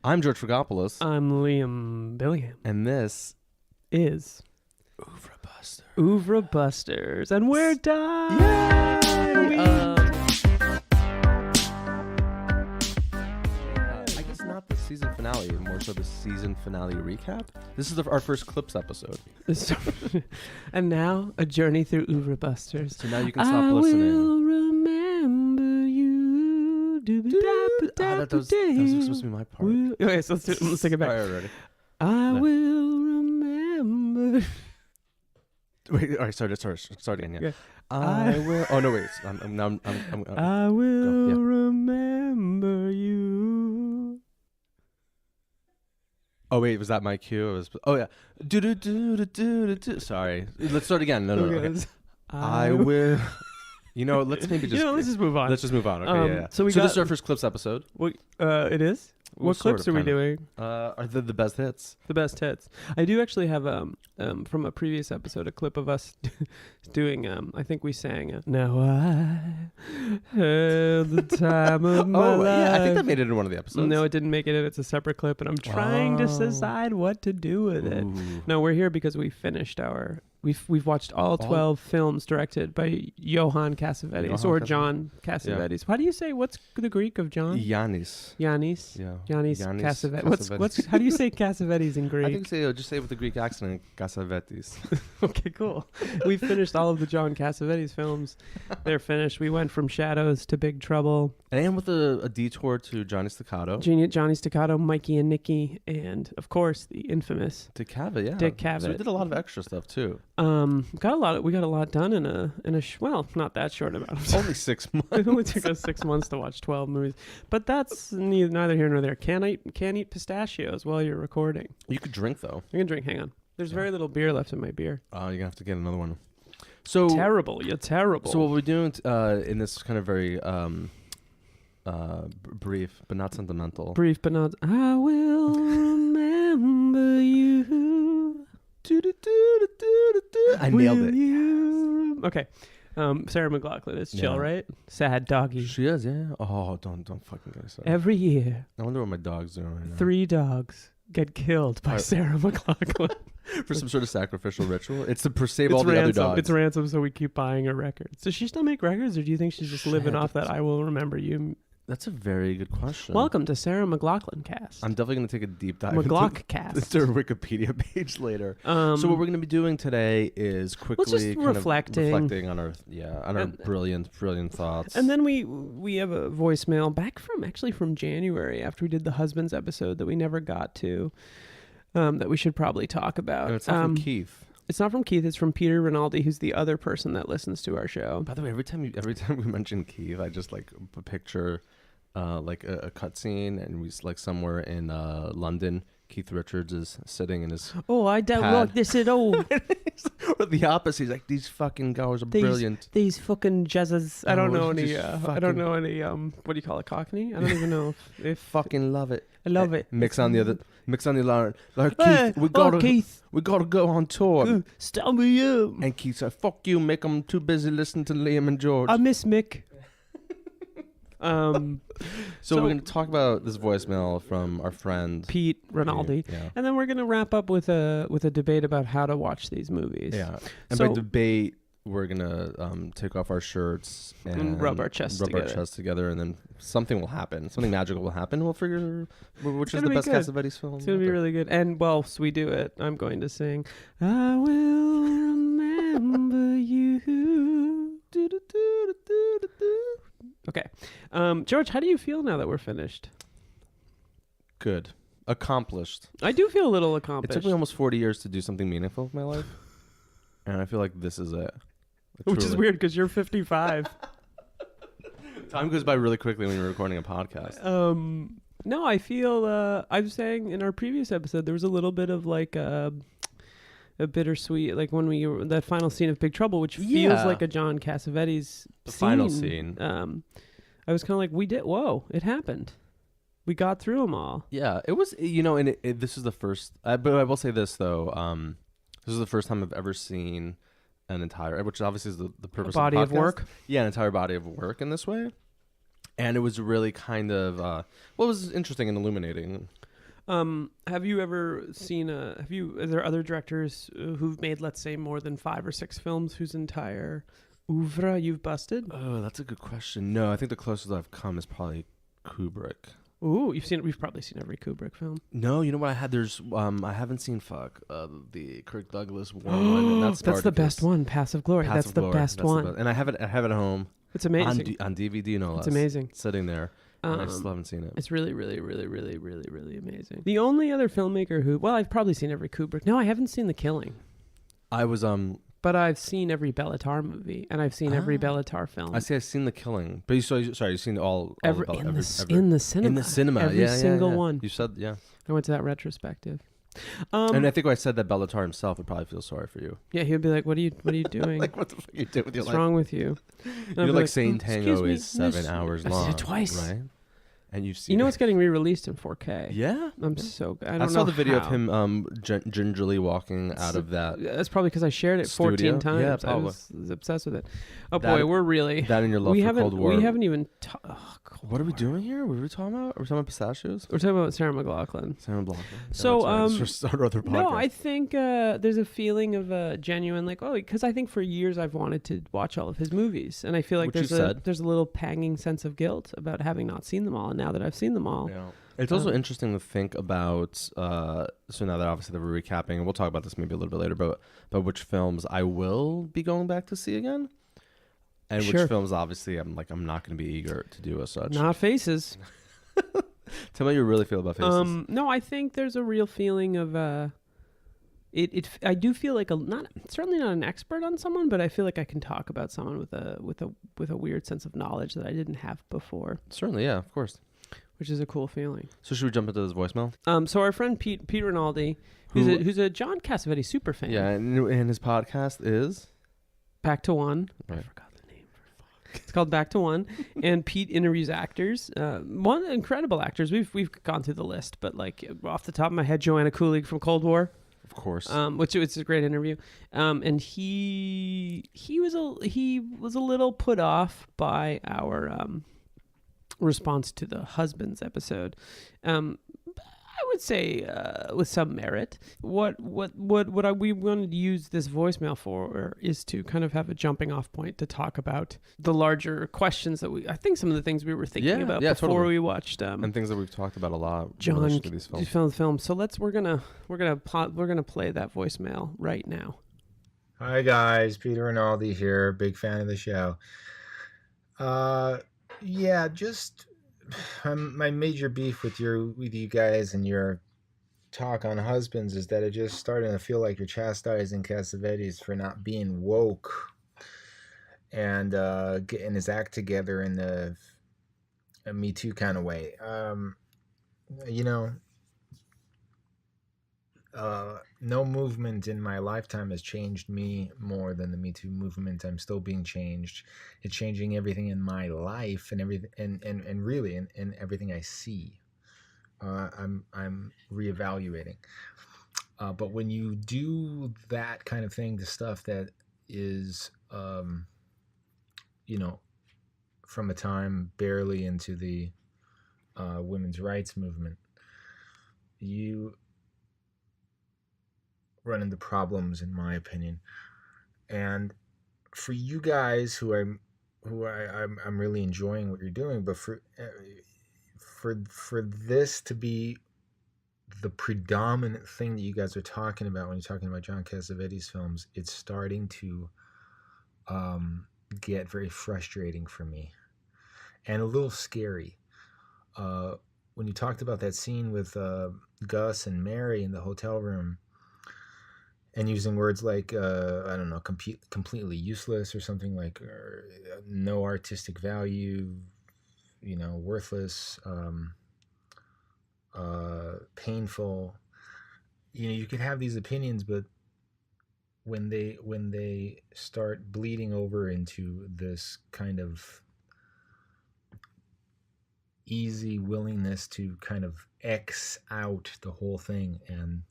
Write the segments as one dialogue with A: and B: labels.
A: I'm George Fragopoulos.
B: I'm Liam Billingham.
A: And this
B: is
A: Oeuvre Buster.
B: Oeuvre Busters. And we're done!
A: Yay! I guess not the season finale, more so the season finale recap. This is our first Clips episode.
B: And now, a journey through Oeuvre Busters.
A: So now you can stop listening.
B: I will remember you.
A: That was supposed to be my part.
B: Okay, so let's take it back.
A: All right, ready?
B: I will remember.
A: Wait, all right, start again. Yeah.
B: Okay.
A: I will. Oh no, wait. I'm
B: I will
A: yeah.
B: remember you.
A: Oh wait, was that my cue? It was. Oh yeah. Do. Sorry. Let's start again. No. Okay. I will. You know, let's maybe just.
B: Let's just move on.
A: Let's just move on. Okay. Yeah.
B: So this is our first
A: Clips episode.
B: It is. What clips are we doing?
A: Are the best hits?
B: The best hits. I do actually have from a previous episode a clip of us doing I think we sang Now I had the time of my life.
A: Yeah, I think that made it in one of the episodes.
B: No, it didn't make it in. It's a separate clip, and I'm trying to decide what to do with it. No, we're here because we finished We've watched all 12 films directed by Johann Cassavetes or John Cassavetes. Yeah. How do you say, what's the Greek of John?
A: Yannis.
B: Yeah. Yannis Cassavetes. What's how do you say Cassavetes in Greek?
A: I think just say it with the Greek accent, Cassavetes.
B: Okay, cool. We finished all of the John Cassavetes films. They're finished. We went from Shadows to Big Trouble.
A: And with a detour to Johnny Staccato.
B: Johnny Staccato, Mikey and Nicky, and of course the infamous
A: Dick Cavett. Yeah,
B: Dick Cavett.
A: So we did a lot of extra stuff too.
B: We got a lot done in a not that short amount of time.
A: Only 6 months.
B: It only took us 6 months to watch 12 movies, but that's neither here nor there. Can't eat pistachios while you're recording.
A: You could drink though.
B: You can drink. Hang on. There's very little beer left in my beer.
A: Oh, you're gonna have to get another one. So
B: terrible. You're terrible.
A: So what we're doing in this kind of very brief but not sentimental.
B: Brief but not. I will remember you.
A: I nailed it. Yes.
B: Okay. Sarah McLachlan is chill, right? Sad doggy.
A: She is, yeah. Oh, don't fucking get us.
B: Every year.
A: I wonder what my dog's doing right now.
B: 3 dogs get killed by Sarah McLachlan.
A: For some sort of sacrificial ritual? It's to save all the other dogs.
B: It's ransom, so we keep buying her records. Does she still make records, or do you think she's just living off that I will remember you?
A: That's a very good question.
B: Welcome to Sarah McLachlan Cast.
A: I'm definitely going to take a deep dive
B: Cast.
A: into her Wikipedia page later. So what we're going to be doing today is quickly reflecting on our brilliant thoughts.
B: And then we have a voicemail back from January after we did the husbands episode that we never got to, that we should probably talk about.
A: And it's not from Keith.
B: It's not from Keith. It's from Peter Rinaldi, who's the other person that listens to our show.
A: By the way, every time we mention Keith, I just picture like a cutscene, and we somewhere in London. Keith Richards is sitting in his.
B: Oh, I don't like this at all.
A: Or the opposite. He's like, these fucking guys are brilliant.
B: These fucking jazzes. I don't know any. I don't know any. What do you call it? Cockney? I don't even know if
A: fucking love it.
B: I love it.
A: Mix on the line. Like, Keith, we gotta go on tour.
B: Stop me up.
A: And Keith said, "Fuck you, Mick. I'm too busy listening to Liam and George."
B: I miss Mick.
A: So we're going to talk about this voicemail from our friend
B: Pete Rinaldi, and then we're going to wrap up with a debate about how to watch these movies.
A: Yeah, and by debate, we're going to take off our shirts and
B: rub our chests
A: together, and then something will happen. Something magical will happen. We'll figure which is the best Cassavetes film.
B: It's going to be really good. And whilst we do it, I'm going to sing, I will remember you. Okay. George, how do you feel now that we're finished?
A: Good. Accomplished.
B: I do feel a little accomplished.
A: It took me almost 40 years to do something meaningful with my life. And I feel like this is it.
B: Which is weird because you're 55.
A: Time goes by really quickly when you're recording a podcast.
B: No, I feel, I was saying in our previous episode, there was a little bit of a bittersweet, like when that final scene of Big Trouble, which feels like a John Cassavetes
A: the final scene.
B: I was kind of like, it happened. We got through them all.
A: Yeah, it was, and this is the first, but I will say this though, this is the first time I've ever seen an entire, which obviously is the purpose
B: of the podcast. Of work.
A: Yeah, an entire body of work in this way. And it was really kind of, it was interesting and illuminating.
B: Have you ever seen are there other directors who've made, let's say, more than 5 or 6 films whose entire oeuvre you've busted?
A: Oh, that's a good question. No, I think the closest I've come is probably Kubrick.
B: Ooh, we've probably seen every Kubrick film.
A: No, you know what I had? I haven't seen the Kirk Douglas one, and that's
B: the best one, Passive Glory. That's the best one.
A: And I have it at home.
B: It's amazing.
A: On DVD, no less.
B: It's amazing.
A: Sitting there. I still haven't seen it.
B: It's really, really, really, really, really, really amazing. The only other filmmaker I've probably seen every Kubrick. No, I haven't seen The Killing.
A: I was
B: But I've seen every Bellatar movie, and I've seen every Bellatar film.
A: I've seen The Killing, but you've seen all
B: in the cinema.
A: In the cinema,
B: every single one.
A: You said, yeah.
B: I went to that retrospective.
A: And I think when I said that, Bellatar himself would probably feel sorry for you.
B: Yeah, he would be like, "What are you doing?
A: Like, what the fuck are you doing with your life?
B: What's wrong with you?"
A: You're like saying Tango is 7 hours long.
B: I've seen it twice,
A: right? And you've seen
B: it's getting re-released in 4K.
A: Yeah,
B: I'm so good.
A: I saw the video of him gingerly walking out of that.
B: That's probably because I shared it 14 times.
A: Yeah, probably.
B: I was obsessed with it. Oh boy, we're really
A: that in your love for Cold War.
B: We haven't even.
A: What are we doing here? What are we talking about? Are we talking about pistachios?
B: We're talking about Sarah McLachlan.
A: Sarah McLachlan.
B: So
A: start other podcast.
B: No, I think there's a feeling of genuine because I think for years I've wanted to watch all of his movies, and I feel like there's a little panging sense of guilt about having not seen them all, and now that I've seen them all.
A: Yeah. It's also interesting to think about, so now that obviously that we're recapping, and we'll talk about this maybe a little bit later, but which films I will be going back to see again, and which films obviously I'm not going to be eager to do as such.
B: Not Faces.
A: Tell me how you really feel about Faces.
B: No, I think there's a real feeling of I do feel like certainly not an expert on someone, but I feel like I can talk about someone with a weird sense of knowledge that I didn't have before.
A: Certainly, yeah, of course.
B: Which is a cool feeling.
A: So should we jump into this voicemail?
B: So our friend Pete Rinaldi, who's a John Cassavetes super fan.
A: Yeah, and his podcast is
B: Back to One.
A: Right.
B: I forgot the name. It's called Back to One, and Pete interviews actors. One incredible actors. We've gone through the list, but like off the top of my head, Joanna Kulig from Cold War.
A: Of course.
B: Which it's a great interview. And he was a little put off by our response to the husbands episode. I would say with some merit. What we wanted to use this voicemail for is to kind of have a jumping off point to talk about the larger questions that I think some of the things we were thinking about before we watched
A: and things that we've talked about a lot.
B: John these films. So we're gonna play that voicemail right now.
C: Hi guys, Peter Rinaldi here, big fan of the show. Yeah, just my major beef with you guys and your talk on husbands is that it just starting to feel like you're chastising Cassavetes for not being woke and getting his act together in a Me Too kind of way. No movement in my lifetime has changed me more than the Me Too movement. I'm still being changed. It's changing everything in my life and everything, and really in everything I see. I'm reevaluating. But when you do that kind of thing to stuff that is, from a time barely into the women's rights movement, you run into problems, in my opinion. And for you guys who I'm really enjoying what you're doing, but for this to be the predominant thing that you guys are talking about when you're talking about John Cassavetes films, it's starting to get very frustrating for me and a little scary. When you talked about that scene with Gus and Mary in the hotel room, and using words like, completely useless or something like no artistic value, worthless, painful. You could have these opinions, but when they start bleeding over into this kind of easy willingness to kind of X out the whole thing and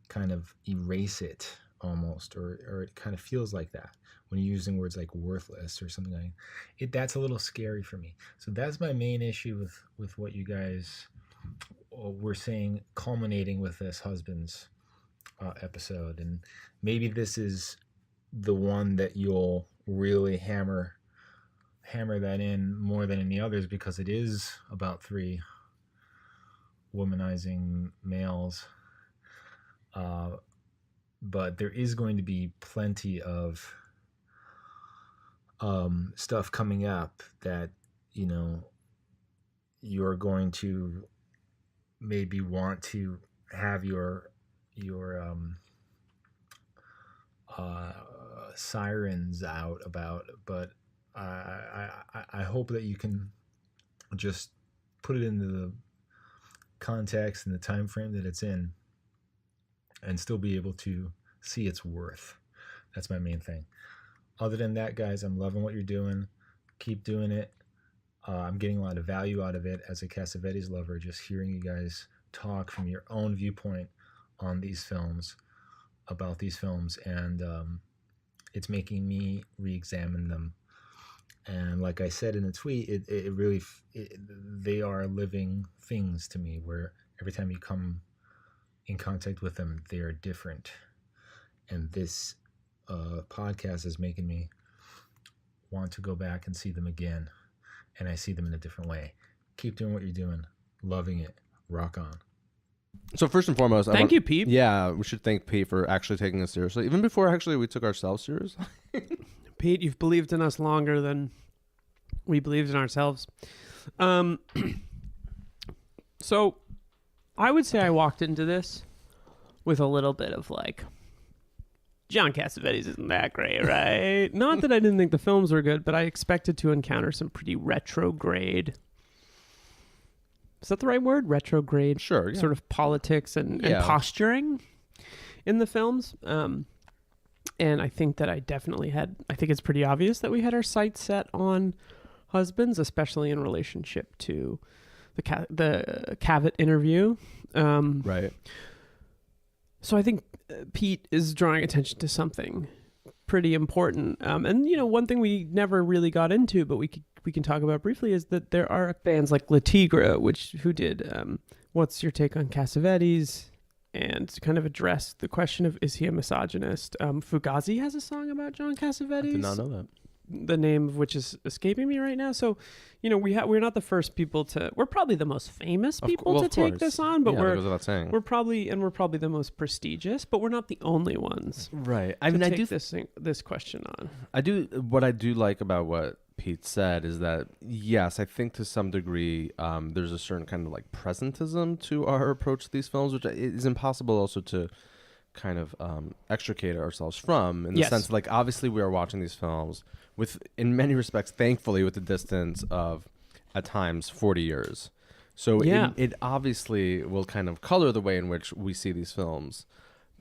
C: kind of erase it almost, or it kind of feels like that when you're using words like worthless or something like it. That's a little scary for me. So that's my main issue with what you guys we're saying culminating with this husband's episode, and maybe this is the one that you'll really hammer that in more than any others, because it is about 3 womanizing males. But there is going to be plenty of stuff coming up that, you know, you're going to maybe want to have your sirens out about, but I hope that you can just put it into the context and the time frame that it's in, and still be able to see its worth. That's my main thing. Other than that, guys, I'm loving what you're doing. Keep doing it. I'm getting a lot of value out of it as a Cassavetes lover, just hearing you guys talk from your own viewpoint on these films, about these films, and it's making me re-examine them. And like I said in the tweet, it really, they are living things to me, where every time you come in contact with them, they are different. And this podcast is making me want to go back and see them again, and I see them in a different way. Keep doing what you're doing. Loving it. Rock on.
A: So first and foremost,
B: thank you, Pete.
A: Yeah, we should thank Pete for actually taking us seriously, even before actually we took ourselves seriously.
B: Pete, you've believed in us longer than we believed in ourselves. So I would say I walked into this with a little bit of like, John Cassavetes isn't that great, right? Not that I didn't think the films were good, but I expected to encounter some pretty retrograde. Is that the right word? Retrograde?
A: Sure. Yeah.
B: Sort of politics and posturing in the films. And I think that I think it's pretty obvious that we had our sights set on husbands, especially in relationship to the Cassavetes interview.
A: Right.
B: So I think Pete is drawing attention to something pretty important. And, you know, one thing we never really got into, but we can talk about briefly, is that there are bands like La Tigre, who did What's Your Take on Cassavetes? And to kind of address the question of, is he a misogynist? Fugazi has a song about John Cassavetes.
A: I did not know that.
B: The name of which is escaping me right now. So, you know, we're not the first people we're probably the most famous people to take this on, but we're probably the most prestigious, but we're not the only ones.
A: Right.
B: I do this question on.
A: What I do like about what Pete said is that, yes, I think to some degree there's a certain kind of like presentism to our approach to these films, which is impossible also to kind of extricate ourselves from, in the sense like, obviously we are watching these films with, in many respects, thankfully, with the distance of at times 40 years. So it obviously will kind of color the way in which we see these films.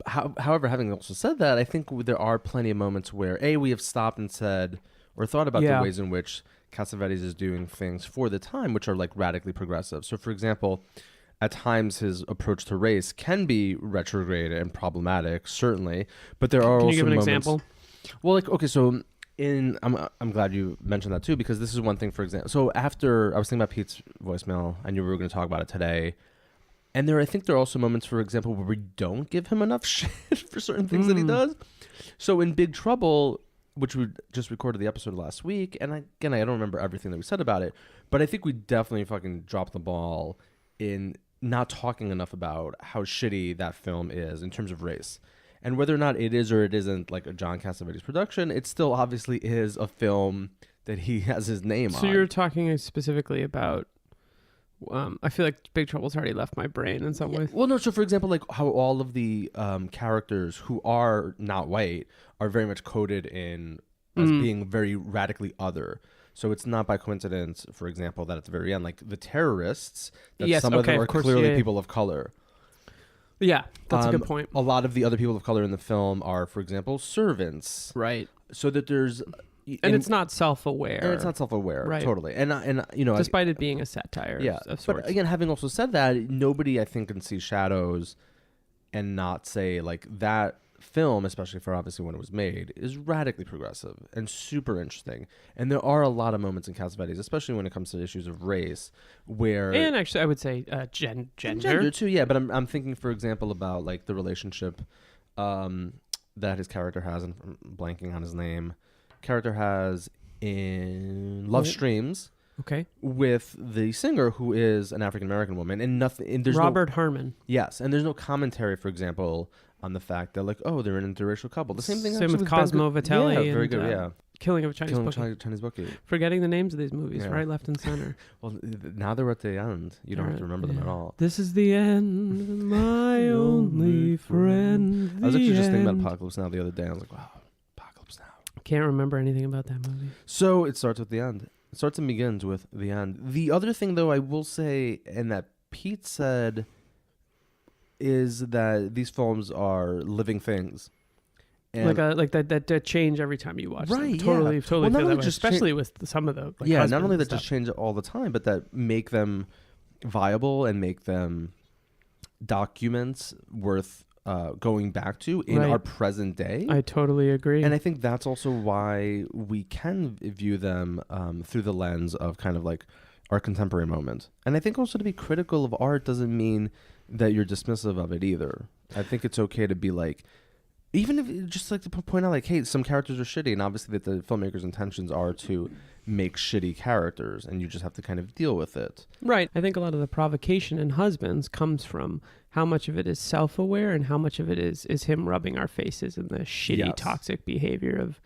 A: However, having also said that, I think there are plenty of moments where we have stopped and said or thought about the ways in which Cassavetes is doing things for the time, which are like radically progressive. So for example, at times his approach to race can be retrograde and problematic, certainly, but there are also moments. Can you give an example? Well, like, okay, so I'm glad you mentioned that too, because this is one thing, for example. So after I was thinking about Pete's voicemail, I knew we were going to talk about it today, and I think there are also moments, for example, where we don't give him enough shit for certain things that he does. So in Big Trouble, which we just recorded the episode last week, and I don't remember everything that we said about it, but I think we definitely fucking dropped the ball in not talking enough about how shitty that film is in terms of race. And whether or not it is or it isn't like a John Cassavetes production, it still obviously is a film that he has his name on.
B: So you're talking specifically about, I feel like Big Trouble's already left my brain in some ways.
A: Well, no, so for example, like how all of the characters who are not white are very much coded in as being very radically other. So it's not by coincidence, for example, that at the very end, like the terrorists, that some of them are clearly people of color.
B: Yeah, that's a good point.
A: A lot of the other people of color in the film are, for example, servants.
B: Right.
A: So that there's...
B: And it's not self-aware.
A: And it's not self-aware,
B: right.
A: Totally. And you know...
B: Despite it being a satire of sorts.
A: But again, having also said that, nobody, I think, can see Shadows and not say, like, that film, especially for obviously when it was made, is radically progressive and super interesting. And there are a lot of moments in Cassavetes, especially when it comes to issues of race, where
B: and actually I would say gender
A: too. Yeah, but I'm thinking, for example, about like the relationship that his character has, and I'm blanking on his name. Character has in Love Streams.
B: Okay.
A: With the singer, who is an African American woman, and nothing. And there's
B: Robert Harmon.
A: Yes, and there's no commentary, for example, on the fact that like, oh, they're an interracial couple. The same thing.
B: Same with Cosmo Vitelli.
A: Yeah, very good. Yeah.
B: Killing of a Chinese Bookie. Forgetting the names of these movies, right, left, and center.
A: Well, now they're at the end. You don't have to remember them at all.
B: This is the end, my only friend.
A: I was actually just thinking about Apocalypse Now the other day. I was like, wow, Apocalypse Now.
B: Can't remember anything about that movie.
A: So it starts with the end. It starts and begins with the end. The other thing, though, I will say, and that Pete said, is that these films are living things. And
B: like that change every time you watch them.
A: Right,
B: Totally
A: well,
B: feel that way, especially with some of the
A: not only that just change all the time, but that make them viable and make them documents worth going back to in our present day.
B: I totally agree.
A: And I think that's also why we can view them through the lens of kind of like our contemporary moment. And I think also to be critical of art doesn't mean that you're dismissive of it either. I think it's okay to be like, even if just like to point out like, hey, some characters are shitty, and obviously that the filmmaker's intentions are to make shitty characters, and you just have to kind of deal with it.
B: Right. I think a lot of the provocation in Husbands comes from how much of it is self-aware and how much of it is him rubbing our faces in the shitty, toxic behavior of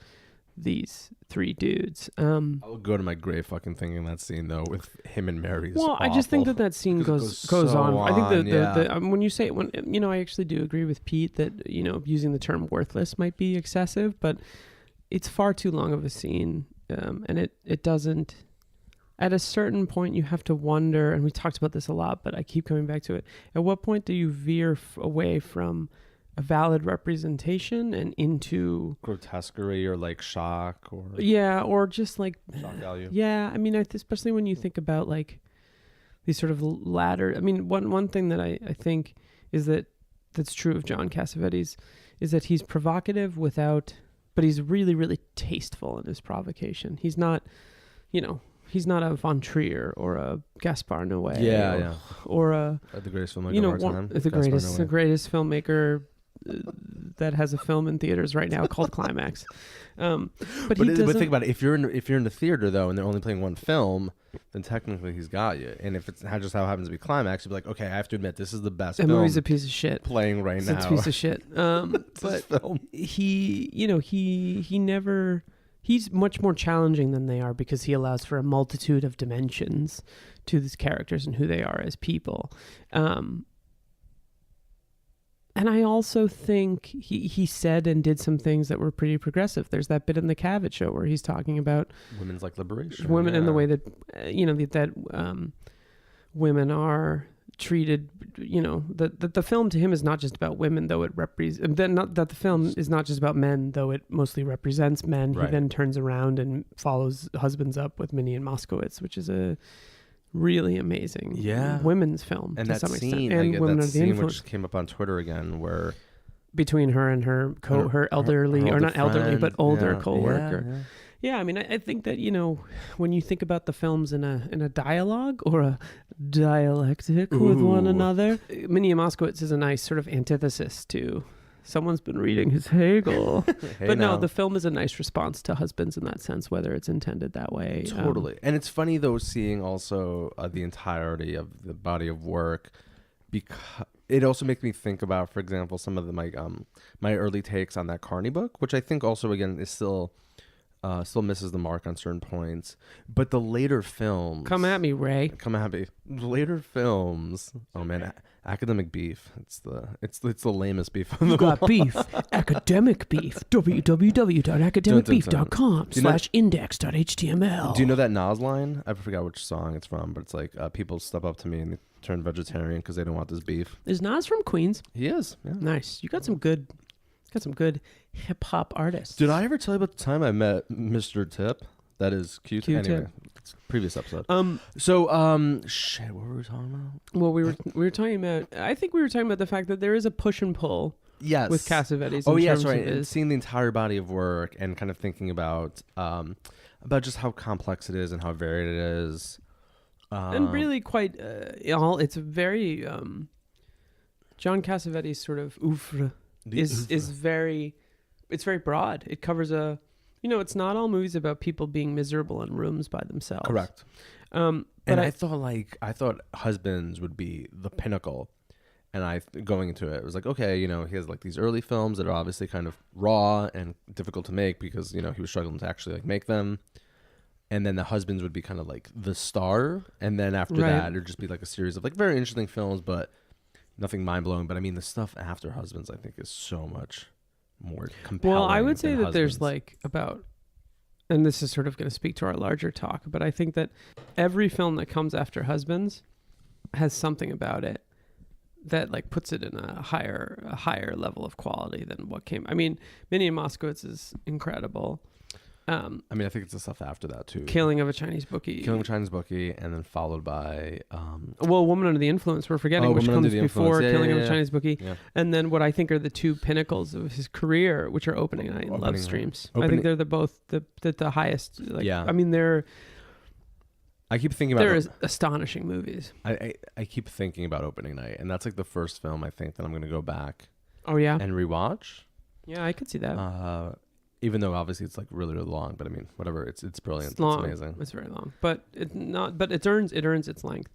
B: these three dudes.
A: I'll go to my grave fucking thinking that scene though with him and Mary.
B: Well, I just think that scene goes so on. I think the when you say when I actually do agree with Pete that using the term worthless might be excessive, but it's far too long of a scene, and it doesn't. At a certain point, you have to wonder, and we talked about this a lot, but I keep coming back to it. At what point do you veer away from a valid representation and into
A: grotesquerie or like shock or
B: or just like
A: shock value?
B: Yeah, I mean, especially when you think about like these sort of ladder. I mean, one thing that I think is that's true of John Cassavetes is that he's provocative but he's really, really tasteful in his provocation. He's not, he's not a Von Trier or a Gaspar Noé. Or a
A: the greatest filmmaker of our time.
B: The greatest filmmaker that has a film in theaters right now called Climax. But
A: think about it. If you're in the theater though, and they're only playing one film, then technically he's got you. And if it's just how it happens to be Climax, you'd be like, okay, I have to admit this is the best.
B: The movie's a piece of shit
A: playing right now.
B: It's a piece of shit. But he's much more challenging than they are because he allows for a multitude of dimensions to these characters and who they are as people. And I also think he said and did some things that were pretty progressive. There's that bit in the Cavett show where he's talking about
A: women's like liberation,
B: women in the way that women are treated. That the film to him is not just about women, though it represents. That the film is not just about men, though it mostly represents men. Right. He then turns around and follows Husbands Up with Minnie and Moskowitz, which is a really amazing women's film
A: and
B: to
A: that
B: some
A: scene,
B: extent. And women
A: that
B: are the
A: scene
B: influence.
A: Which came up on Twitter again, where
B: between her and her elderly, or not elderly, but older co-worker. Yeah, I mean, I think that, when you think about the films in a dialogue or a dialectic with one another, Minnie and Moskowitz is a nice sort of antithesis to someone's been reading his Hegel. But no, the film is a nice response to Husbands in that sense, whether it's intended that way.
A: Totally. And it's funny, though, seeing also the entirety of the body of work, because it also makes me think about, for example, some of my early takes on that Carney book, which I think also, again, is still misses the mark on certain points. But the later films...
B: Come at me, Ray.
A: Come at me. The later films... Oh, man. Academic beef. It's the lamest beef.
B: You got beef. Academic beef. www.academicbeef.com/index.html.
A: Do you know that Nas line? I forgot which song it's from, but it's like people step up to me and they turn vegetarian because they don't want this beef.
B: Is Nas from Queens?
A: He is. Yeah.
B: Nice. You got some good hip hop artists.
A: Did I ever tell you about the time I met Mr. Tip? That is Q-Tip. Anyway, it's previous episode. Shit, what were we talking about?
B: Well, we were talking about. I think we were talking about the fact that there is a push and pull
A: Yes.
B: with Cassavetes.
A: Oh, yeah, sorry. And seeing the entire body of work and kind of thinking about just how complex it is and how varied it is.
B: And really quite, it's very, John Cassavetes' sort of oeuvre is very, it's very broad. It covers it's not all movies about people being miserable in rooms by themselves.
A: Correct.
B: But
A: and I thought Husbands would be the pinnacle. And going into it, it was like, okay, he has like these early films that are obviously kind of raw and difficult to make because, he was struggling to actually like make them. And then the Husbands would be kind of like the star. And then after that, it'd just be like a series of like very interesting films, but nothing mind-blowing. But I mean, the stuff after Husbands, I think, is so much more compelling.
B: Well, I would say that
A: Husbands.
B: There's like and this is sort of going to speak to our larger talk, but I think that every film that comes after Husbands has something about it that like puts it in a higher level of quality than what came. I mean, Minnie and Moskowitz is incredible.
A: I mean, I think it's the stuff after that too.
B: Killing of a Chinese Bookie,
A: and then followed by
B: Woman Under the Influence. We're forgetting, which comes before Killing of a Chinese Bookie, and then what I think are the two pinnacles of his career, which are Opening Night and Love Streams. I think they're both the highest. Like, I mean,
A: I keep thinking about
B: they're astonishing movies.
A: I keep thinking about Opening Night, and that's like the first film I think that I'm going to go back.
B: Oh yeah,
A: and rewatch.
B: Yeah, I could see that.
A: Even though obviously it's like really, really long, but I mean, whatever. It's brilliant.
B: It's long.
A: It's amazing.
B: It's very long, but it's not. But it earns its length.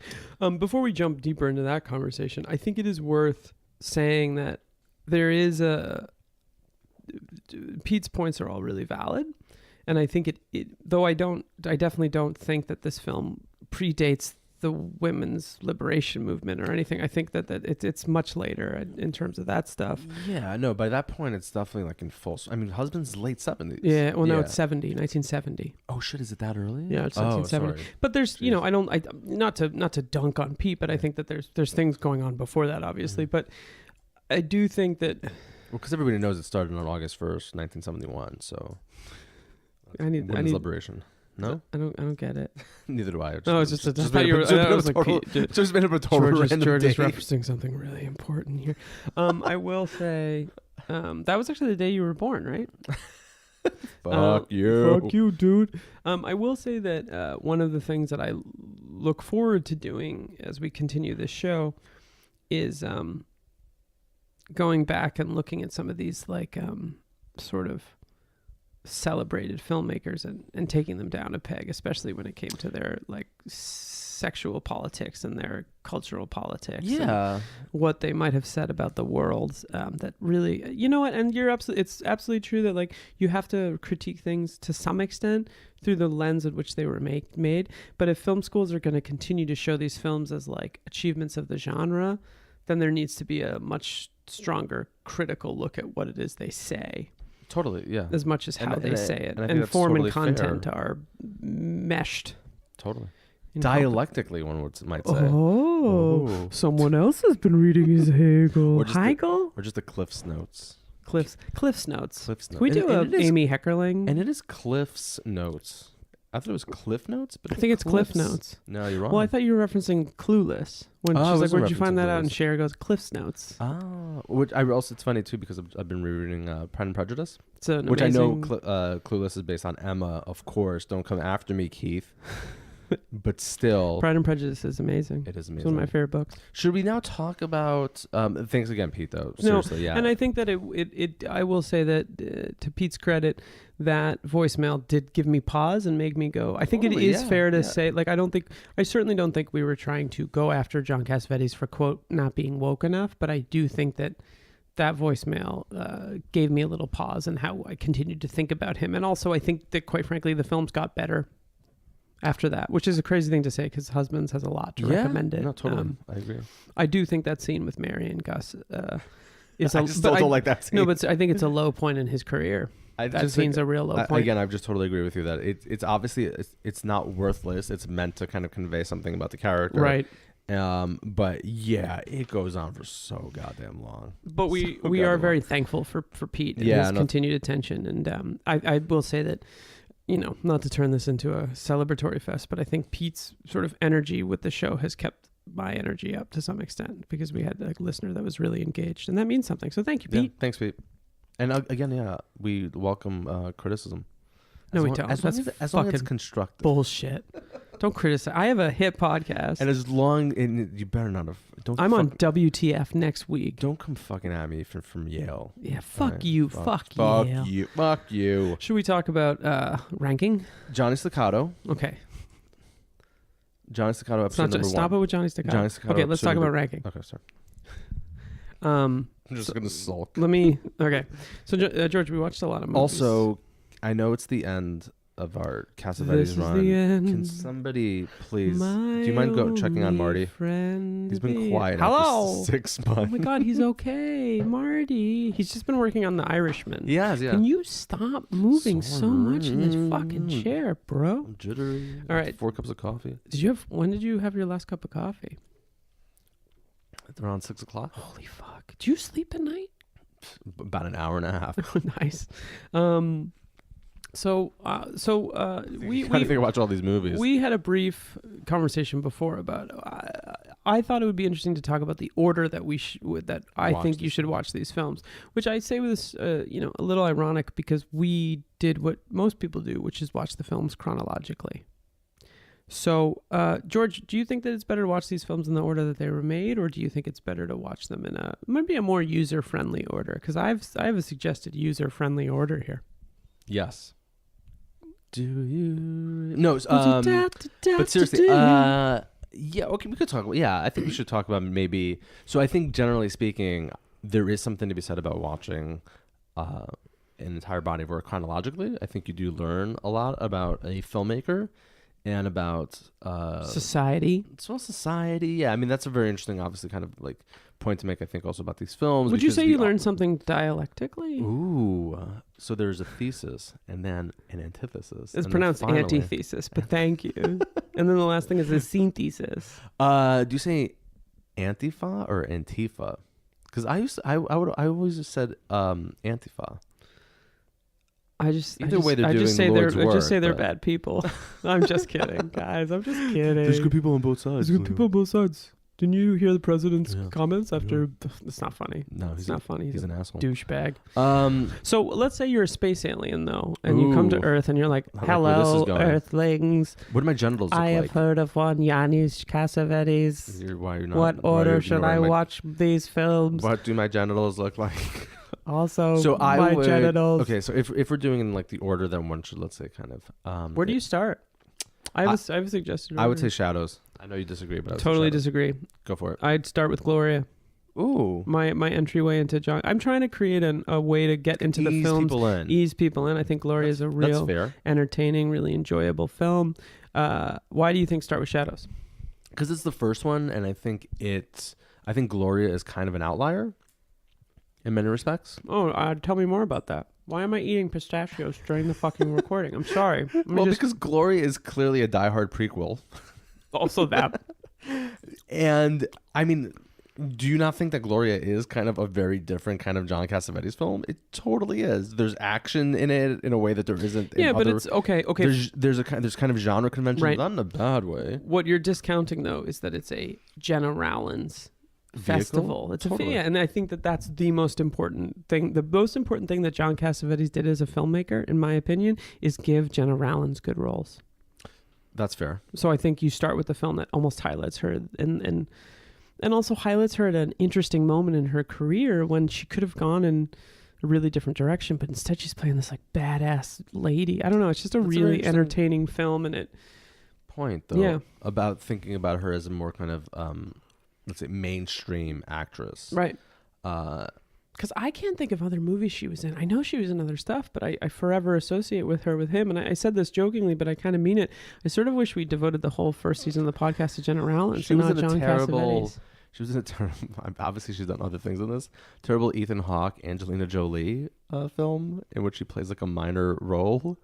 B: Before we jump deeper into that conversation, I think it is worth saying that there is Pete's points are all really valid, and I think it though I definitely don't think that this film predates the women's liberation movement or anything. I think that it's much later in terms of that stuff.
A: Yeah, no, by that point it's definitely like in full. I mean, Husband's late 70s.
B: Yeah, well, no, it's 1970.
A: Oh shit, is it that early?
B: Yeah, it's 1970.
A: Sorry.
B: But there's, not to dunk on Pete, but I think that there's things going on before that, obviously. But I do think that.
A: Well, because everybody knows it started on August 1st, 1971. So. Women's liberation. No,
B: I don't get it.
A: Neither do I.
B: It's just been a total random George is referencing something really important here. I will say that was actually the day you were born, right?
A: Fuck you,
B: dude. I will say that one of the things that I look forward to doing as we continue this show is going back and looking at some of these like sort of celebrated filmmakers and taking them down a peg, especially when it came to their like sexual politics and their cultural politics.
A: Yeah,
B: what they might have said about the world. That really, you know what? And it's absolutely true that like you have to critique things to some extent through the lens at which they were made. But if film schools are going to continue to show these films as like achievements of the genre, then there needs to be a much stronger critical look at what it is they say.
A: Totally, yeah.
B: As much as how they say it. And form and content are meshed.
A: Totally. Dialectically, one might say.
B: Oh, someone else has been reading his Hegel. Hegel?
A: Or just the Cliff's Notes.
B: Cliff's Notes.
A: Cliff's Notes.
B: Can we do Amy Heckerling?
A: And it is Cliff's Notes. I thought it was Cliff Notes, but
B: I think it's Cliff Notes.
A: No, you're wrong.
B: Well, I thought you were referencing Clueless. When she's like, where'd you find that out? And Cher goes, Cliff's Notes.
A: Oh, which it's funny too because I've been rereading Pride and Prejudice,
B: which
A: I know Clueless is based on Emma, of course. Don't come after me, Keith. But still,
B: Pride and Prejudice is amazing.
A: It is amazing.
B: It's one of my favorite books.
A: Should we now talk about thanks again, Pete? Though seriously, yeah.
B: And I think that I will say that to Pete's credit, that voicemail did give me pause and make me go. I think it is fair to say, like, I certainly don't think we were trying to go after John Cassavetes for quote not being woke enough, but I do think that voicemail gave me a little pause in how I continued to think about him, and also I think that quite frankly the films got better after that, which is a crazy thing to say because Husbands has a lot to recommend it.
A: No, totally. I agree.
B: I do think that scene with Mary and Gus is.
A: I just don't like that scene.
B: No, but I think it's a low point in his career. That scene's a real low point.
A: Again, I just totally agree with you that it's obviously it's not worthless. It's meant to kind of convey something about the character,
B: right?
A: But yeah, it goes on for so goddamn long.
B: But we are very thankful for Pete and his continued attention. And I will say that, not to turn this into a celebratory fest, but I think Pete's sort of energy with the show has kept my energy up to some extent because we had a listener that was really engaged, and that means something. So thank you, Pete.
A: Thanks, Pete. And again, we welcome criticism.
B: No, we don't.
A: As long as it's constructive.
B: Bullshit. Don't criticize. I have a hit podcast.
A: And as long, and you better not have.
B: I'm on WTF next week.
A: Don't come fucking at me from Yale.
B: Yeah, fuck you. Fuck
A: you. Fuck you.
B: Should we talk about ranking?
A: Johnny Staccato.
B: Okay.
A: Johnny Staccato episode number 1.
B: Stop it with Johnny Staccato.
A: Johnny Staccato.
B: Okay, let's talk about ranking.
A: Okay, sorry.
B: I'm
A: just going to sulk.
B: Okay. So, George, we watched a lot of movies.
A: Also, I know it's the end of our Cassavetes run.
B: The end.
A: Can somebody please? Do you mind checking on Marty?
B: Friend,
A: he's been quiet
B: for
A: 6 months.
B: Oh my God, he's okay, Marty. He's just been working on The Irishman.
A: He has, yeah.
B: Can you stop moving so much in this fucking chair, bro?
A: I'm jittery.
B: All right.
A: 4 cups of coffee.
B: When did you have your last cup of coffee?
A: Around 6 o'clock.
B: Holy fuck! Do you sleep at night?
A: About an hour and a half.
B: Nice. We
A: trying to think about all these movies.
B: We had a brief conversation before about. I thought it would be interesting to talk about the order that I think you should watch these films, which I say was a little ironic because we did what most people do, which is watch the films chronologically. So, George, do you think that it's better to watch these films in the order that they were made, or do you think it's better to watch them in maybe a more user-friendly order? Because I have a suggested user-friendly order here.
A: Yes. Do you? No. But seriously, yeah. Okay, we could talk about. Yeah, I think we should talk about maybe. So I think generally speaking, there is something to be said about watching an entire body of work chronologically. I think you do learn a lot about a filmmaker. And about
B: society.
A: Well, society. Yeah, I mean that's a very interesting, obviously, kind of like point to make. I think also about these films.
B: Would you say you learned something dialectically?
A: Ooh, so there's a thesis and then an antithesis.
B: It's pronounced antithesis, but thank you. And then the last thing is a synthesis.
A: Do you say Antifa or Antifa? Because I always just said Antifa.
B: I just say they're bad people. I'm just kidding, guys. I'm just kidding.
A: There's good people on both sides.
B: There's good people on both sides. Didn't you hear the president's comments after? Yeah. It's not funny.
A: No,
B: it's not funny.
A: He's an asshole.
B: Douchebag. So let's say you're a space alien though, and you come to Earth, and you're like, "Hello, Earthlings.
A: What do my genitals look like?
B: I have heard of one Yanis Cassavetes. What order should I watch these films?
A: What do my genitals look like?"
B: Also, so my genitals.
A: Okay, so if we're doing in like the order, then one should, let's say, kind of.
B: Where do you start? I have a suggestion.
A: I would say Shadows. I know you disagree, but I
B: totally disagree.
A: Go for it.
B: I'd start with Gloria.
A: Ooh,
B: my entryway into John. I'm trying to create a way to get into the films, ease people in. I think Gloria is a real, entertaining, really enjoyable film. Why do you think start with Shadows?
A: Because it's the first one, and I think Gloria is kind of an outlier. In many respects.
B: Oh, tell me more about that. Why am I eating pistachios during the fucking recording? I'm sorry.
A: Because Gloria is clearly a diehard prequel.
B: Also that.
A: And, I mean, do you not think that Gloria is kind of a very different kind of John Cassavetes film? It totally is. There's action in it in a way that there isn't in
B: but it's okay.
A: There's kind of genre convention,
B: right.
A: Not in a bad way.
B: What you're discounting, though, is that it's a Jenna Rowlands festival. It's totally. And I think that's the most important thing. The most important thing that John Cassavetes did as a filmmaker, in my opinion, is give Jenna Rowlands good roles.
A: That's fair.
B: So I think you start with the film that almost highlights her and also highlights her at an interesting moment in her career when she could have gone in a really different direction, but instead she's playing this like badass lady. I don't know. It's just a really entertaining film, and it
A: point though about thinking about her as a more kind of let's say mainstream actress,
B: right? Because I can't think of other movies she was in. I know she was in other stuff, but I forever associate with him. And I said this jokingly, but I kind of mean it. I sort of wish we devoted the whole first season of the podcast to Jenna Rowlands. She was in a terrible.
A: She was in a terrible. Obviously, she's done other things in this terrible Ethan Hawke, Angelina Jolie film in which she plays like a minor role.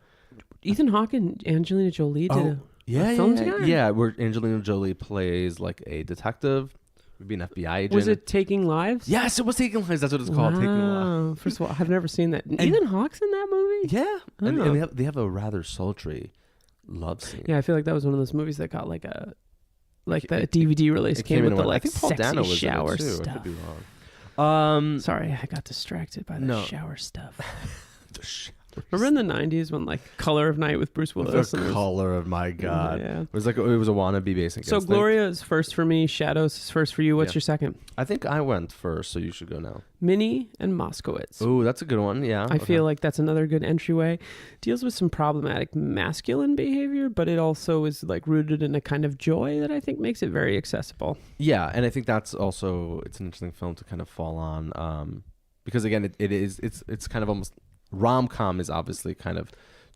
B: Ethan Hawke and Angelina Jolie did a film together?
A: Yeah, where Angelina Jolie plays like a detective. Maybe an FBI agent.
B: Was it Taking Lives?
A: Yes, it was Taking Lives. That's what it's called. Taking Lives.
B: First of all, I've never seen that. Ethan Hawke's in that movie?
A: Yeah. And they have a rather sultry love scene.
B: Yeah, I feel like that was one of those movies that got like a like that DVD release came with the like
A: I think Paul
B: sexy
A: Dano was
B: shower
A: in it too.
B: stuff.
A: I could be wrong.
B: Sorry, I got distracted by the shower stuff.
A: The shower
B: Remember in the 90s when like Color of Night with Bruce Willis?
A: The color of my God.
B: Yeah.
A: It was like, it was a wannabe basic.
B: So Gloria is first for me. Shadows is first for you. What's your second?
A: I think I went first, so you should go now.
B: Minnie and Moskowitz.
A: Oh, that's a good one. Yeah.
B: I feel like that's another good entryway. Deals with some problematic masculine behavior, but it also is like rooted in a kind of joy that I think makes it very accessible.
A: Yeah, and I think that's also, it's an interesting film to kind of fall on, because again, it's kind of almost, rom-com is obviously kind of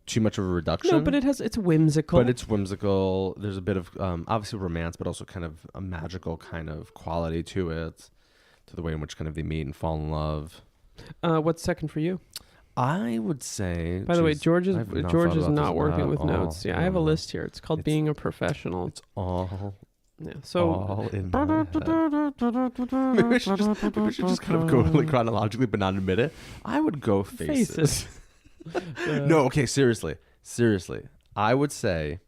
A: too much of a reduction.
B: No, but it's whimsical.
A: But it's whimsical. There's a bit of obviously romance, but also kind of a magical kind of quality to it, to the way in which kind of they meet and fall in love.
B: What's second for you?
A: I would say.
B: By the way, George is not working with notes. Yeah, I have a list here. It's called Being a Professional.
A: It's all.
B: Yeah. So.
A: All in my head. Maybe we should just kind of go like chronologically, but not admit it. I would go Faces. No, okay, seriously. I would say,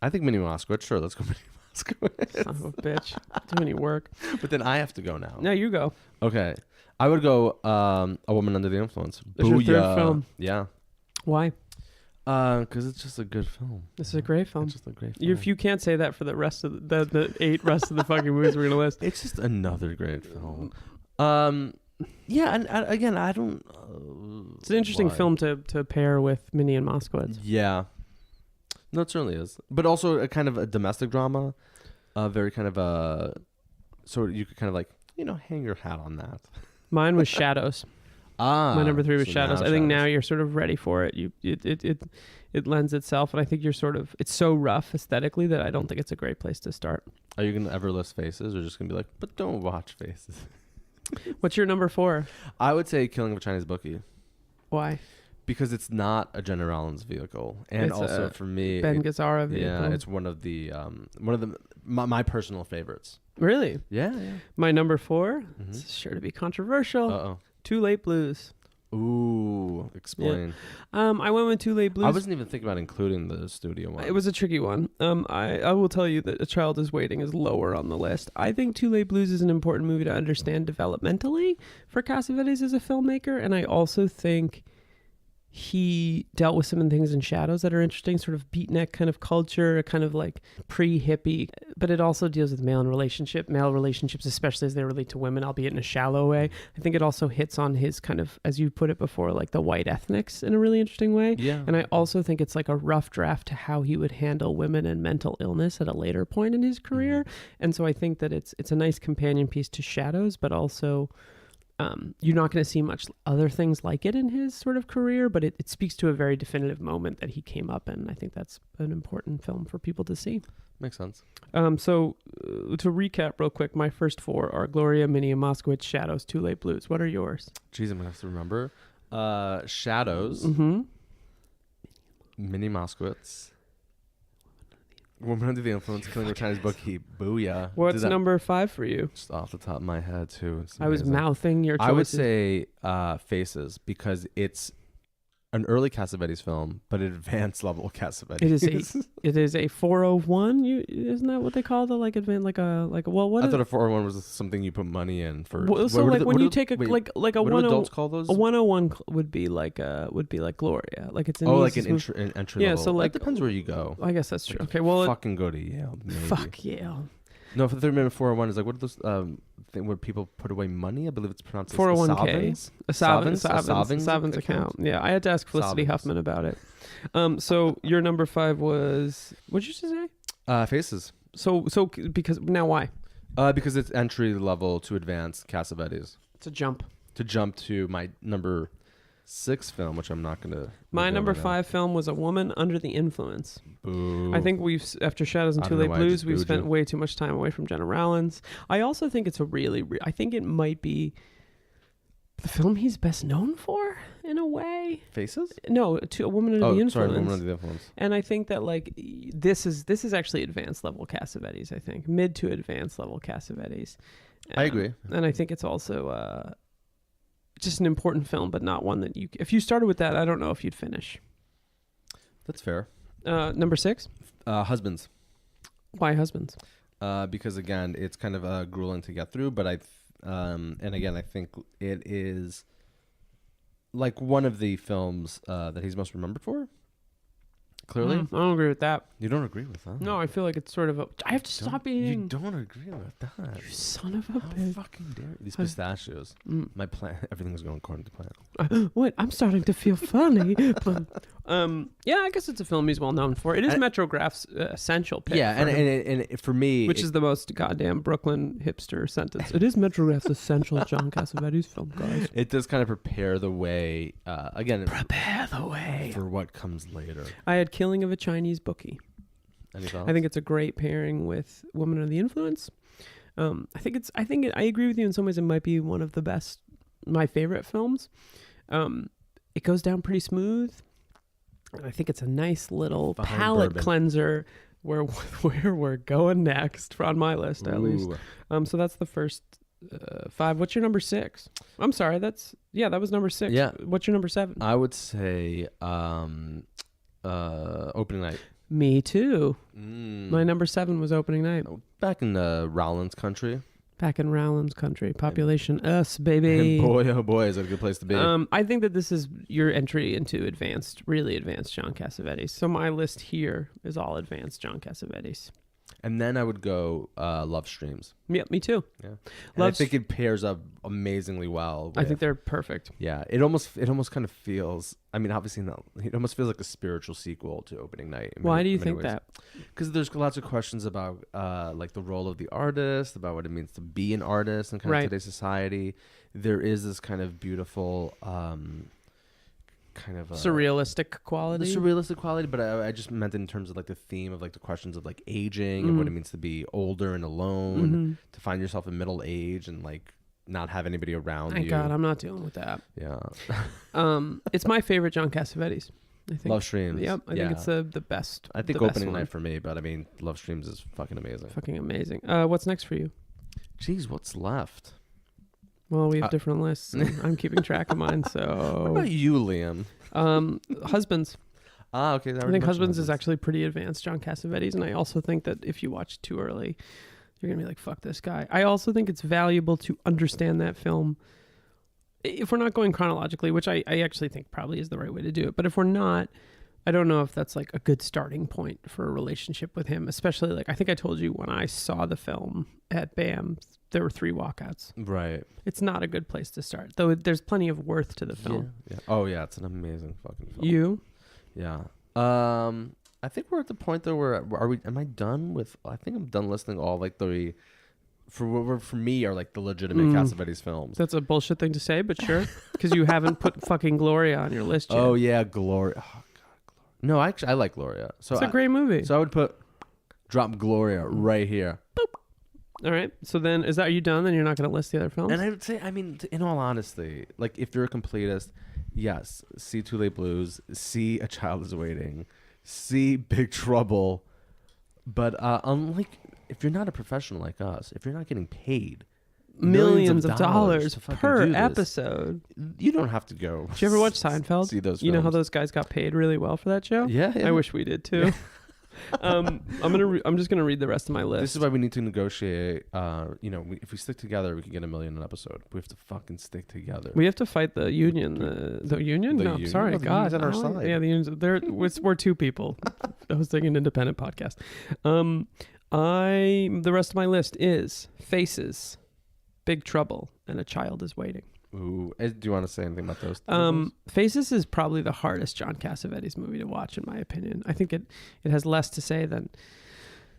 A: I think Minnie Moskowitz. Sure, let's go Minnie Moskowitz.
B: Son of a bitch. Too many work.
A: But then I have to go now.
B: No, you go.
A: Okay. I would go A Woman Under the Influence.
B: It's your third film.
A: Yeah.
B: Why?
A: Because it's just a good film.
B: This is a great film.
A: It's just a great film.
B: If you can't say that for the rest of the 8 rest of the fucking movies we're going to list.
A: It's just another great film. Yeah, and again, I don't...
B: it's an interesting film to pair with Minnie and Moskowitz.
A: Yeah. No, it certainly is. But also a kind of a domestic drama. Very kind of a... So you could kind of like, hang your hat on that.
B: Mine was Shadows. My number 3 was Shadows. I think now you're sort of ready for it. It lends itself, and I think you're sort of... It's so rough aesthetically that I don't think it's a great place to start.
A: Are you going to ever list Faces, or just going to be like, but don't watch Faces?
B: What's your number 4?
A: I would say Killing of a Chinese Bookie.
B: Why? Because
A: it's not a Jenna Rollins vehicle, and
B: it's
A: also for me,
B: Ben Gazzara vehicle.
A: Yeah, it's one of the my personal favorites.
B: Really?
A: Yeah.
B: My number 4. It's sure to be controversial.
A: Uh-oh.
B: Too Late Blues.
A: Ooh, explain.
B: Yeah. I went with Too Late Blues.
A: I wasn't even thinking about including the studio one.
B: It was a tricky one. I will tell you that A Child Is Waiting is lower on the list. I think Too Late Blues is an important movie to understand developmentally for Cassavetes as a filmmaker, and I also think he dealt with some things in Shadows that are interesting, sort of beatnik kind of culture, kind of like pre-hippie, but it also deals with male relationships, especially as they relate to women, albeit in a shallow way. I think it also hits on his kind of, as you put it before, like the white ethnics in a really interesting way.
A: Yeah.
B: And I also think it's like a rough draft to how he would handle women and mental illness at a later point in his career. And so I think that it's a nice companion piece to Shadows, but also... you're not going to see much other things like it in his sort of career, but it speaks to a very definitive moment that he came up in. I think that's an important film for people to see.
A: Makes sense.
B: So to recap real quick, my first 4 are Gloria, Minnie and Moskowitz, Shadows, Too Late Blues. What are yours?
A: Jeez, I'm going to have to remember. Shadows. Minnie Moskowitz. Woman Under the Influence, Killing of a Chinese Bookie. Booyah.
B: What's number 5 for you?
A: Just off the top of my head, too.
B: I was mouthing your choices.
A: I would say Faces, because it's an early Cassavetes film, but an advanced level Cassavetes.
B: It is a 401. Isn't that what they call the like advanced I thought
A: a 401 was something you put money in for.
B: Well, so like when you take a like a
A: what do
B: 101.
A: Adults call those?
B: A 101 would be like Gloria. Like it's an
A: like an entry
B: yeah,
A: level.
B: so like
A: it depends where you go.
B: I guess that's true.
A: Like
B: okay, well
A: fucking go to Yale. Maybe.
B: Fuck Yale.
A: No, for the 3-minute 401 is like, what are those thing where people put away money? I believe it's pronounced
B: 401k. A Savins
A: account.
B: Yeah, I had to ask Felicity Huffman about it. So your number 5 was, what did you say?
A: Faces.
B: So because now why?
A: Because it's entry level to advanced Cassavetes.
B: It's a jump.
A: To jump to my number 6 film, which I'm not going to...
B: My number 5 film was A Woman Under the Influence.
A: Boo.
B: I think after Shadows and Too Late Blues, we've spent way too much time away from Jenna Rollins. I also think it's I think it might be the film he's best known for, in a way.
A: Faces?
B: No, A Woman Under the Influence.
A: Sorry, Woman Under the Influence.
B: And I think that like this is actually advanced level Cassavetes, I think. Mid to advanced level Cassavetes.
A: I agree.
B: And I think it's also... just an important film, but not one that if you started with that, I don't know if you'd finish.
A: That's fair.
B: Number 6?
A: Husbands.
B: Why Husbands?
A: Because again, it's kind of grueling to get through, but and again, I think it is like one of the films that he's most remembered for. Clearly,
B: I don't agree with that.
A: You don't agree with that?
B: No, I feel like it's sort of I have to stop eating.
A: You don't agree with that?
B: You son of a
A: How
B: bitch!
A: fucking dare you. These pistachios. My plan. Everything's going according to plan.
B: What? I'm starting to feel funny. But, yeah, I guess it's a film he's well known for. It is Metrograph's essential pick.
A: Yeah, and for me,
B: which is the most goddamn Brooklyn hipster sentence. It is Metrograph's essential John Cassavetes film, guys.
A: It does kind of prepare the way.
B: Prepare the way
A: for what comes later.
B: I had Killing of a Chinese Bookie.
A: Any thoughts?
B: I think it's a great pairing with Woman of the Influence. I agree with you in some ways. It might be one of the best, my favorite films. It goes down pretty smooth. I think it's a nice little palate cleanser where we're going next on my list, at least. So that's the first 5. What's your number 6? I'm sorry, that was number 6.
A: Yeah.
B: What's your number 7?
A: I would say opening night.
B: Me too. My number 7 was opening night.
A: Back in Rollins country.
B: Back in Rollins country. Population us, baby.
A: And boy, oh boy, is that a good place to be.
B: I think that this is your entry into really advanced John Cassavetes. So my list here is all advanced John Cassavetes.
A: And then I would go Love Streams.
B: Yeah, me too.
A: Yeah, and I think it pairs up amazingly well.
B: I think they're perfect.
A: Yeah, it almost kind of feels. I mean, obviously, it almost feels like a spiritual sequel to Opening Night.
B: Why do you think that?
A: Because there's lots of questions about like the role of the artist, about what it means to be an artist in kind of today's society. There is this kind of beautiful. Kind of
B: surrealistic quality.
A: The surrealistic quality, but I just meant in terms of like the theme of like the questions of like aging and what it means to be older and alone, to find yourself in middle age and like not have anybody around you.
B: Thank God, I'm not dealing with that.
A: Yeah.
B: It's my favorite John Cassavetes. I think.
A: Love Streams.
B: Yep, I think it's the best.
A: I think Opening Night for me, but I mean, Love Streams is fucking amazing.
B: Fucking amazing. What's next for you?
A: Jeez, what's left?
B: Well, we have different lists. I'm keeping track of mine. So,
A: what about you, Liam?
B: Husbands.
A: Okay.
B: I think Husbands is actually pretty advanced John Cassavetes, and I also think that if you watch too early, you're gonna be like, "Fuck this guy." I also think it's valuable to understand that film. If we're not going chronologically, which I actually think probably is the right way to do it, but if we're not, I don't know if that's like a good starting point for a relationship with him, especially like I think I told you when I saw the film at BAM, there were 3 walkouts.
A: Right.
B: It's not a good place to start, though there's plenty of worth to the film.
A: Yeah. Oh, yeah. It's an amazing fucking film.
B: You?
A: Yeah. I think we're at the point though where am I done with, I think I'm done listing all like the, for me are like the legitimate Cassavetes films.
B: That's a bullshit thing to say, but sure. Because you haven't put fucking Gloria on your list yet.
A: Oh, yeah. Gloria. Oh, God. Gloria. No, actually, I like Gloria. So
B: it's a great movie.
A: So I would drop Gloria right here. Boop.
B: All right. So then, are you done? Then you're not going to list the other films?
A: And I would say, I mean, in all honesty, like if you're a completist, yes, see Too Late Blues, see A Child Is Waiting, see Big Trouble. But unlike, if you're not a professional like us, if you're not getting paid
B: millions of dollars per episode,
A: you don't have to go.
B: Did you ever watch Seinfeld?
A: See those films.
B: You know how those guys got paid really well for that show?
A: Yeah.
B: I wish we did too. I'm just gonna read the rest of my list.
A: This is why we need to negotiate. If we stick together, we can get $1 million an episode. We have to fucking stick together.
B: We have to fight the union. The union? No,
A: union?
B: sorry,
A: no, the
B: God.
A: union's on our side.
B: Yeah, the unions. We're 2 people hosting an independent podcast. The rest of my list is Faces, Big Trouble, and A Child Is Waiting.
A: Ooh, do you want to say anything about those?
B: Faces is probably the hardest John Cassavetes movie to watch, in my opinion. I think it has less to say than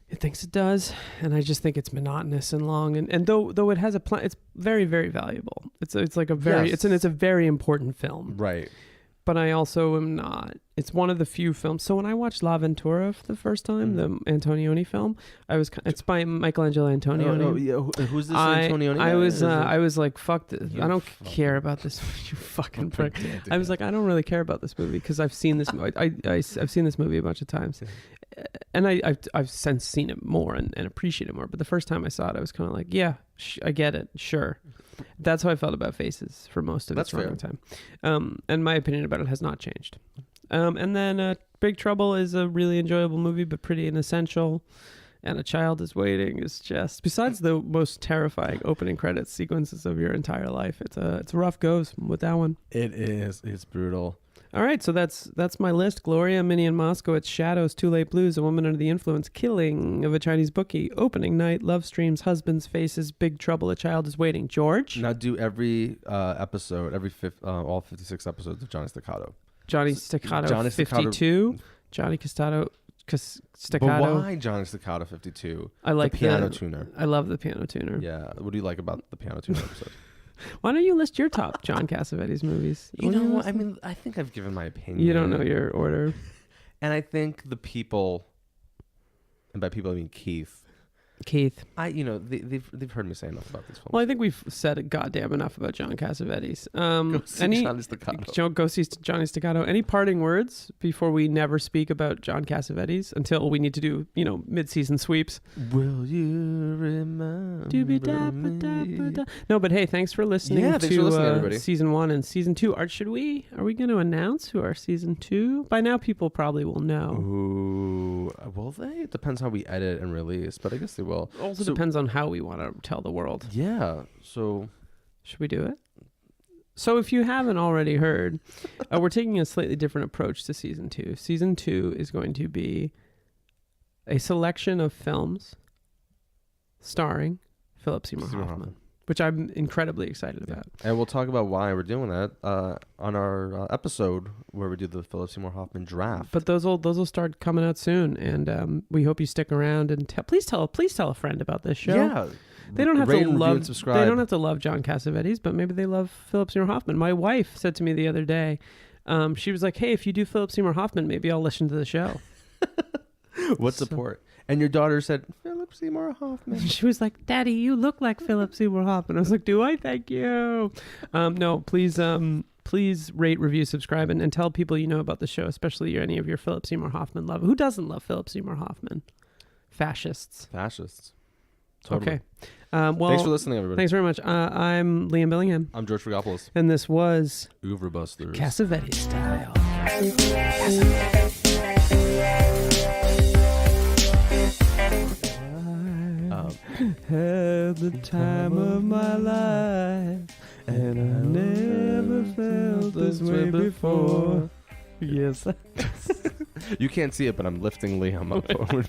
B: it thinks it does, and I just think it's monotonous and long. And though it has a plan, it's very, very valuable. It's like a very it's a very important film,
A: right?
B: But I also am not. It's one of the few films. So when I watched La Ventura for the first time, the Antonioni film, it's by Michelangelo Antonioni.
A: Oh, yeah. Who's this Antonioni?
B: I was like, fuck this. I don't care about this. You fucking prick. I was like, I don't really care about this movie because I've seen this. I've seen this movie a bunch of times, and I've since seen it more and appreciate it more. But the first time I saw it, I was kind of like, yeah, I get it, sure. That's how I felt about Faces for most of its running time. And my opinion about it has not changed. And then Big Trouble is a really enjoyable movie, but pretty inessential. and A Child is Waiting is just, besides the most terrifying opening credits sequences of your entire life, it's a rough goes with that one.
A: It is. It's brutal.
B: All right, so that's my list. Gloria, Minnie and Moskowitz, Shadows, Too Late Blues, A Woman Under the Influence, Killing of a Chinese Bookie, Opening Night, Love Streams, Husbands, Faces, Big Trouble, A Child is Waiting. George?
A: Now do every episode, all 56 episodes of Johnny Staccato.
B: Johnny Staccato 52, Johnny Staccato.
A: But why Johnny Staccato 52?
B: I like
A: the piano tuner.
B: I love the piano tuner.
A: Yeah. What do you like about the piano tuner episode?
B: Why don't you list your top John Cassavetes movies?
A: You know what? I mean, I think I've given my opinion.
B: You don't know your order.
A: And I think the people, and by people I mean Keith.
B: They've
A: heard me say enough about these films.
B: Well, I think we've said goddamn enough about John Cassavetes.
A: Go see Johnny Staccato.
B: Go see Johnny Staccato. Any parting words before we never speak about John Cassavetes until we need to do, mid-season sweeps?
A: Will you remember me?
B: No, but hey, thanks for listening
A: everybody.
B: Season 1 and Season 2. Are we going to announce who our Season 2? By now, people probably will know.
A: Ooh, will they? It depends how we edit and release, but I guess they will.
B: Also depends on how we want to tell the world.
A: Yeah. So
B: should we do it? So if you haven't already heard, we're taking a slightly different approach to Season 2. Season 2 is going to be a selection of films starring Philip Seymour Hoffman, which I'm incredibly excited about.
A: And we'll talk about why we're doing that on our episode where we do the Philip Seymour Hoffman draft.
B: But those will start coming out soon, and we hope you stick around and please tell a friend about this show.
A: Yeah,
B: they don't have to love
A: and subscribe.
B: They don't have to love John Cassavetes, but maybe they love Philip Seymour Hoffman. My wife said to me the other day, she was like, "Hey, if you do Philip Seymour Hoffman, maybe I'll listen to the show."
A: What support? And your daughter said, Philip Seymour Hoffman.
B: She was like, "Daddy, you look like Philip Seymour Hoffman." I was like, "Do I? Thank you." No, please rate, review, subscribe, and tell people you know about the show, especially any of your Philip Seymour Hoffman love. Who doesn't love Philip Seymour Hoffman? Fascists.
A: Totally.
B: Okay. Well,
A: thanks for listening, everybody.
B: Thanks very much. I'm Liam Billingham.
A: I'm George Frigopoulos.
B: And this was
A: Oeuvre Busters.
B: Cassavetes style. Had the time of my life, and I never felt this way before. Yes.
A: You can't see it, but I'm lifting Liam up over.